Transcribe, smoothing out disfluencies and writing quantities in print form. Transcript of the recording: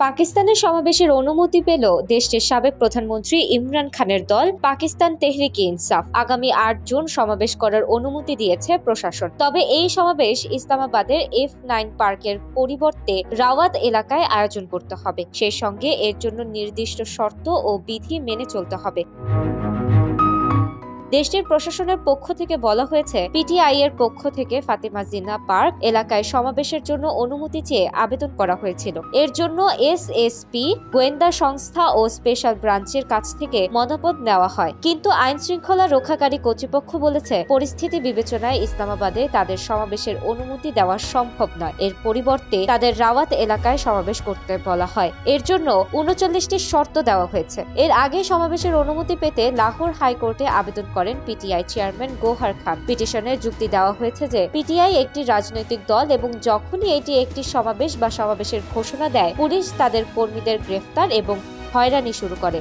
পাকিস্তানের সমাবেশের অনুমতি পেল দেশটির সাবেক প্রধানমন্ত্রী ইমরান খানের দল পাকিস্তান তেহরিকে ইনসাফ। আগামী ৮ জুন সমাবেশ করার অনুমতি দিয়েছে প্রশাসন। তবে এই সমাবেশ ইসলামাবাদের F9 পার্কের পরিবর্তে রাওয়াত এলাকায় আয়োজন করতে হবে। সেই সঙ্গে এর জন্য নির্দিষ্ট শর্ত ও বিধি মেনে চলতে হবে। দেশটির প্রশাসনের পক্ষ থেকে বলা হয়েছে, পিটিআই এর পক্ষ থেকে ফাতেমা জিন্নাহ পার্ক এলাকায় সমাবেশের জন্য অনুমতি চেয়ে আবেদন করা হয়েছিল। এর জন্য এসএসপি, গোয়েন্দা সংস্থা ও স্পেশাল ব্রাঞ্চের কাছ থেকে মতামত নেওয়া হয়। কিন্তু আইন শৃঙ্খলা রক্ষাকারী কর্তৃপক্ষ বলেছে, পরিস্থিতি বিবেচনায় ইসলামাবাদে তাদের সমাবেশের অনুমতি দেওয়া সম্ভব নয়। এর পরিবর্তে তাদের রাওয়াত এলাকায় সমাবেশ করতে বলা হয়। এর জন্য ৩৯টি শর্ত দেওয়া হয়েছে। এর আগে সমাবেশের অনুমতি পেতে লাহোর হাইকোর্টে আবেদন করেন পিটিআই চেয়ারম্যান গৌহার খান। পিটিশনে যুক্তি দেওয়া হয়েছে যে পিটিআই একটি রাজনৈতিক দল এবং যখনই এটি একটি সমাবেশ বা সমাবেশের ঘোষণা দেয়, পুলিশ তাদের কর্মীদের গ্রেফতার এবং হয়রানি শুরু করে।